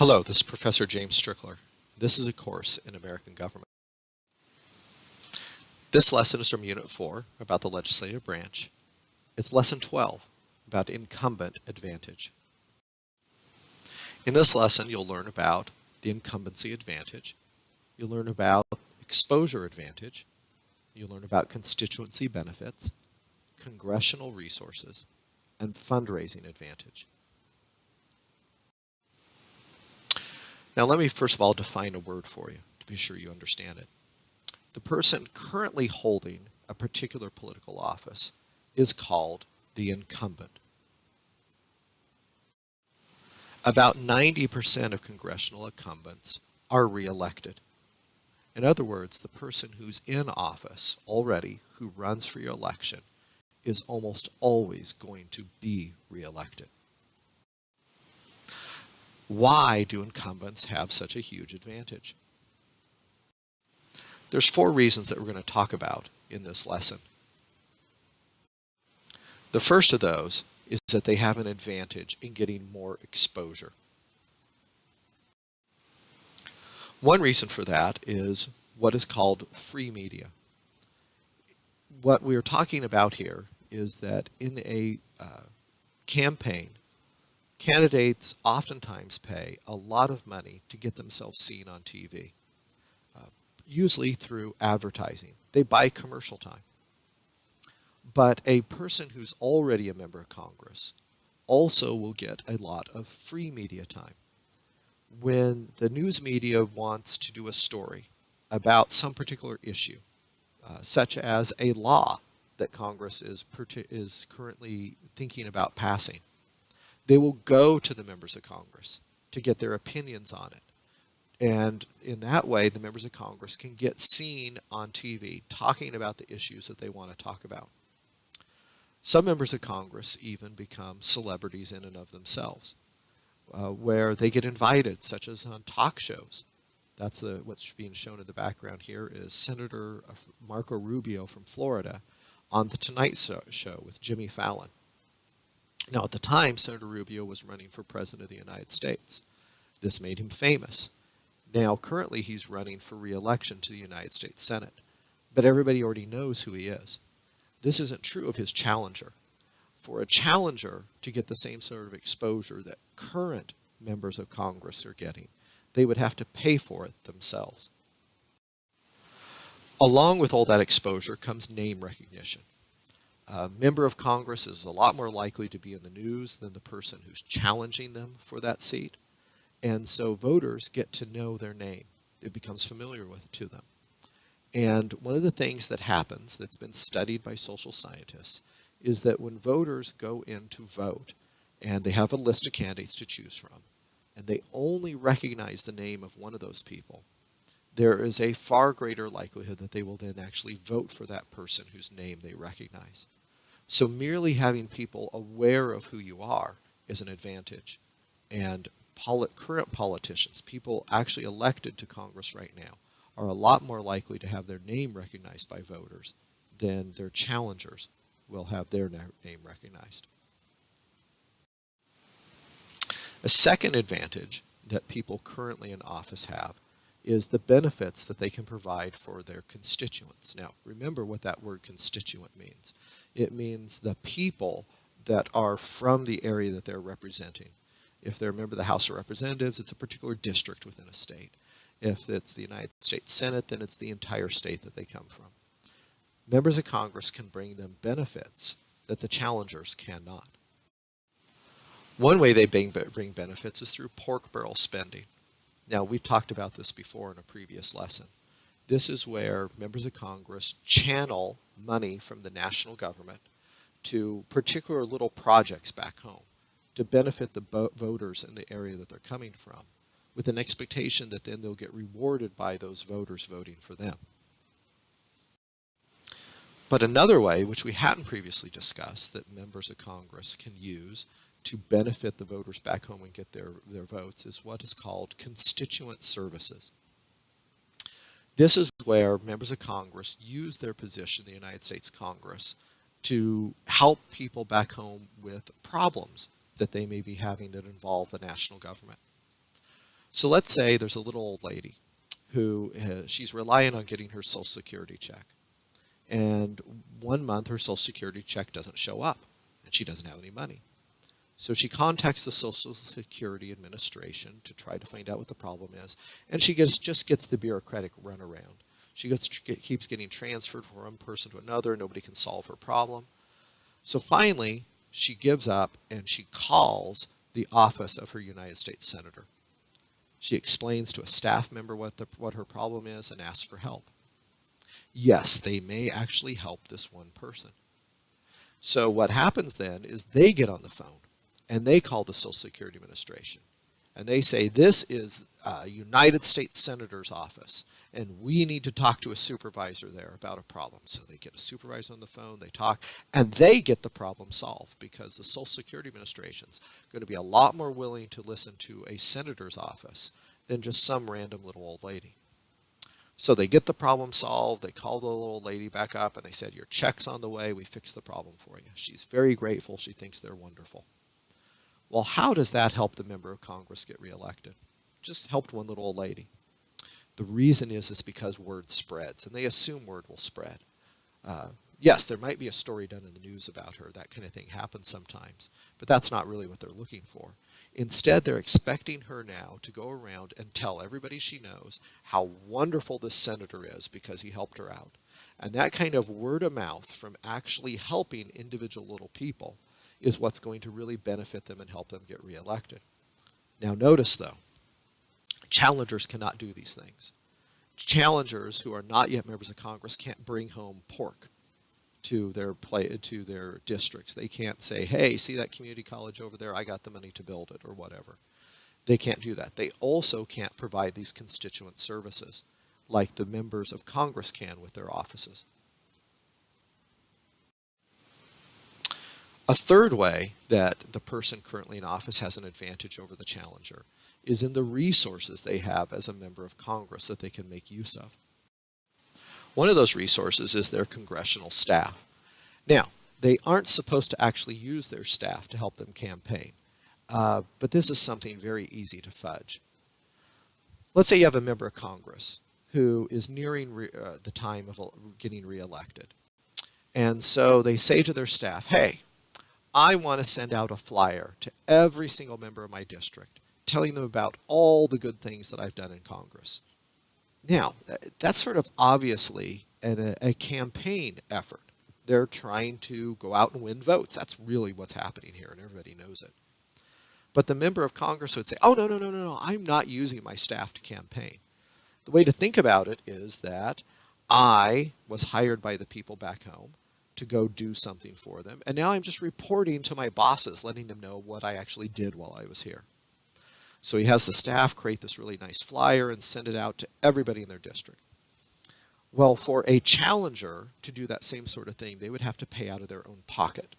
Hello, this is Professor James Strickler. This is a course in American government. This lesson is from Unit 4 about the legislative branch. It's Lesson 12 about incumbent advantage. In this lesson, you'll learn about the incumbency advantage. You'll learn about exposure advantage. You'll learn about constituency benefits, congressional resources, and fundraising advantage. Now let me first of all define a word for you to be sure you understand it. The person currently holding a particular political office is called the incumbent. About 90% of congressional incumbents are re-elected. In other words, the person who's in office already, who runs for your election, is almost always going to be re-elected. Why do incumbents have such a huge advantage? There's 4 reasons that we're going to talk about in this lesson. The first of those is that they have an advantage in getting more exposure. One reason for that is what is called free media. What we're talking about here is that in a campaign, candidates oftentimes pay a lot of money to get themselves seen on TV, usually through advertising. They buy commercial time. But a person who's already a member of Congress also will get a lot of free media time. When the news media wants to do a story about some particular issue, such as a law that Congress is currently thinking about passing, they will go to the members of Congress to get their opinions on it. And in that way, the members of Congress can get seen on TV talking about the issues that they want to talk about. Some members of Congress even become celebrities in and of themselves, where they get invited, such as on talk shows. That's what's being shown in the background here is Senator Marco Rubio from Florida on The Tonight Show with Jimmy Fallon. Now, at the time, Senator Rubio was running for President of the United States. This made him famous. Now, currently, he's running for re-election to the United States Senate. But everybody already knows who he is. This isn't true of his challenger. For a challenger to get the same sort of exposure that current members of Congress are getting, they would have to pay for it themselves. Along with all that exposure comes name recognition. A member of Congress is a lot more likely to be in the news than the person who's challenging them for that seat. And so voters get to know their name. It becomes familiar to them. And one of the things that happens that's been studied by social scientists is that when voters go in to vote and they have a list of candidates to choose from, and they only recognize the name of one of those people, there is a far greater likelihood that they will then actually vote for that person whose name they recognize. So merely having people aware of who you are is an advantage. And current politicians, people actually elected to Congress right now, are a lot more likely to have their name recognized by voters than their challengers will have their name recognized. A second advantage that people currently in office have is the benefits that they can provide for their constituents. Now, remember what that word constituent means. It means the people that are from the area that they're representing. If they're a member of the House of Representatives, it's a particular district within a state. If it's the United States Senate, then it's the entire state that they come from. Members of Congress can bring them benefits that the challengers cannot. One way they bring benefits is through pork barrel spending. Now, we've talked about this before in a previous lesson. This is where members of Congress channel money from the national government to particular little projects back home to benefit the voters in the area that they're coming from, with an expectation that then they'll get rewarded by those voters voting for them. But another way, which we hadn't previously discussed, that members of Congress can use to benefit the voters back home and get their votes is what is called constituent services. This is where members of Congress use their position in the United States Congress to help people back home with problems that they may be having that involve the national government. So let's say there's a little old lady who she's relying on getting her Social Security check. And one month her Social Security check doesn't show up, and she doesn't have any money. So she contacts the Social Security Administration to try to find out what the problem is, and she just gets the bureaucratic runaround. She keeps getting transferred from one person to another. Nobody can solve her problem. So finally, she gives up, and she calls the office of her United States Senator. She explains to a staff member what her problem is and asks for help. Yes, they may actually help this one person. So what happens then is they get on the phone and they call the Social Security Administration. And they say, this is a United States Senator's office, and we need to talk to a supervisor there about a problem. So they get a supervisor on the phone, they talk, and they get the problem solved, because the Social Security Administration's going to be a lot more willing to listen to a senator's office than just some random little old lady. So they get the problem solved, they call the little old lady back up, and they said, your check's on the way, we fixed the problem for you. She's very grateful, she thinks they're wonderful. Well, how does that help the member of Congress get reelected? Just helped one little old lady. The reason is because word spreads, and they assume word will spread. Yes, there might be a story done in the news about her. That kind of thing happens sometimes, but that's not really what they're looking for. Instead, they're expecting her now to go around and tell everybody she knows how wonderful this senator is because he helped her out. And that kind of word of mouth from actually helping individual little people is what's going to really benefit them and help them get reelected. Now notice, though, challengers cannot do these things. Challengers who are not yet members of Congress can't bring home pork to their districts. They can't say, hey, see that community college over there? I got the money to build it, or whatever. They can't do that. They also can't provide these constituent services like the members of Congress can with their offices. A third way that the person currently in office has an advantage over the challenger is in the resources they have as a member of Congress that they can make use of. One of those resources is their congressional staff. Now, they aren't supposed to actually use their staff to help them campaign, but this is something very easy to fudge. Let's say you have a member of Congress who is nearing the time of getting reelected. And so they say to their staff, hey, I want to send out a flyer to every single member of my district, telling them about all the good things that I've done in Congress. Now, that's sort of obviously a campaign effort. They're trying to go out and win votes. That's really what's happening here, and everybody knows it. But the member of Congress would say, oh, no, I'm not using my staff to campaign. The way to think about it is that I was hired by the people back home to go do something for them, and now I'm just reporting to my bosses, letting them know what I actually did while I was here. So he has the staff create this really nice flyer and send it out to everybody in their district. Well, for a challenger to do that same sort of thing, they would have to pay out of their own pocket,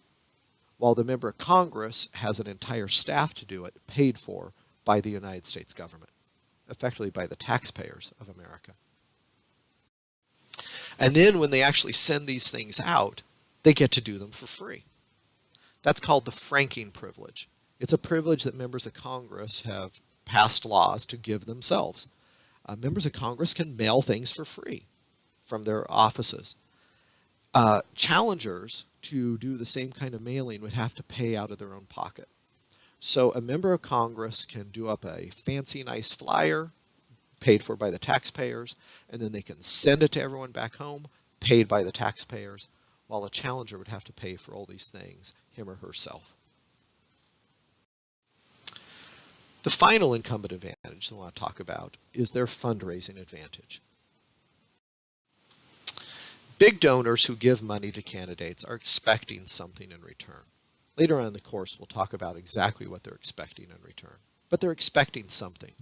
while the member of Congress has an entire staff to do it, paid for by the United States government, effectively by the taxpayers of America. And then when they actually send these things out, they get to do them for free. That's called the franking privilege. It's a privilege that members of Congress have passed laws to give themselves. Members of Congress can mail things for free from their offices. Challengers, to do the same kind of mailing, would have to pay out of their own pocket. So a member of Congress can do up a fancy, nice flyer, paid for by the taxpayers, and then they can send it to everyone back home, paid by the taxpayers, while a challenger would have to pay for all these things, him or herself. The final incumbent advantage I want to talk about is their fundraising advantage. Big donors who give money to candidates are expecting something in return. Later on in the course, we'll talk about exactly what they're expecting in return. But they're expecting something,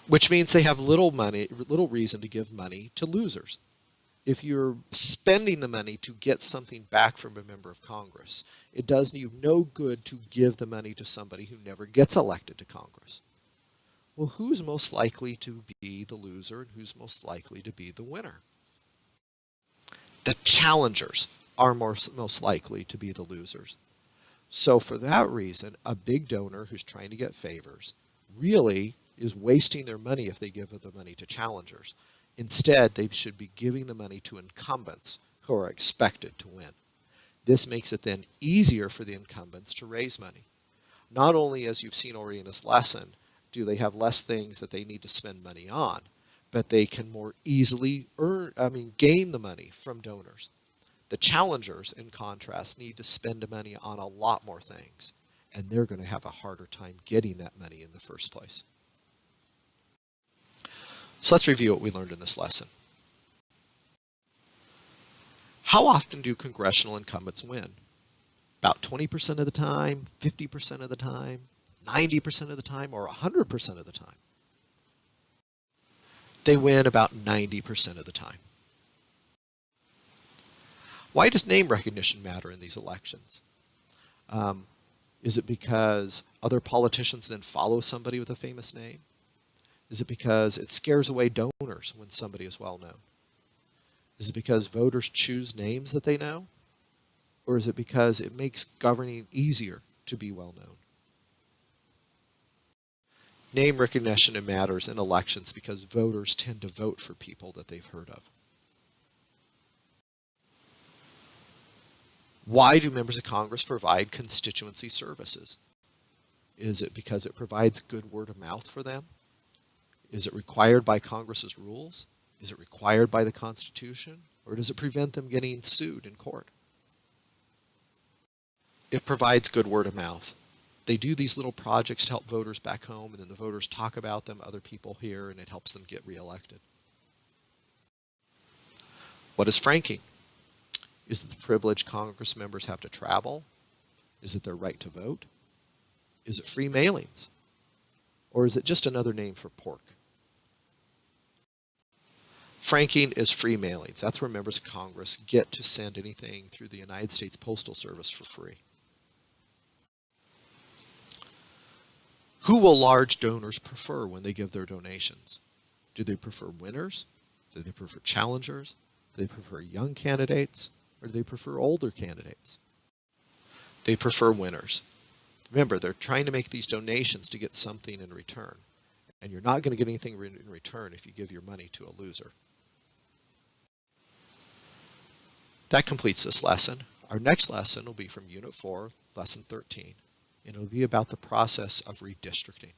which means they have little reason to give money to losers. If you're spending the money to get something back from a member of Congress, it does you no good to give the money to somebody who never gets elected to Congress. Well, who's most likely to be the loser and who's most likely to be the winner? The challengers are most likely to be the losers. So for that reason, a big donor who's trying to get favors really is wasting their money if they give the money to challengers. Instead, they should be giving the money to incumbents who are expected to win. This makes it then easier for the incumbents to raise money. Not only, as you've seen already in this lesson, do they have less things that they need to spend money on, but they can more easily gain the money from donors. The challengers, in contrast, need to spend money on a lot more things, and they're going to have a harder time getting that money in the first place. So let's review what we learned in this lesson. How often do congressional incumbents win? About 20% of the time, 50% of the time, 90% of the time, or 100% of the time? They win about 90% of the time. Why does name recognition matter in these elections? Is it because other politicians then follow somebody with a famous name? Is it because it scares away donors when somebody is well known? Is it because voters choose names that they know? Or is it because it makes governing easier to be well known? Name recognition matters in elections because voters tend to vote for people that they've heard of. Why do members of Congress provide constituency services? Is it because it provides good word of mouth for them? Is it required by Congress's rules? Is it required by the Constitution? Or does it prevent them getting sued in court? It provides good word of mouth. They do these little projects to help voters back home, and then the voters talk about them, other people here, and it helps them get reelected. What is franking? Is it the privilege Congress members have to travel? Is it their right to vote? Is it free mailings? Or is it just another name for pork? Franking is free mailings. That's where members of Congress get to send anything through the United States Postal Service for free. Who will large donors prefer when they give their donations? Do they prefer winners? Do they prefer challengers? Do they prefer young candidates? Or do they prefer older candidates? They prefer winners. Remember, they're trying to make these donations to get something in return. And you're not going to get anything in return if you give your money to a loser. That completes this lesson. Our next lesson will be from Unit 4, Lesson 13. And it will be about the process of redistricting.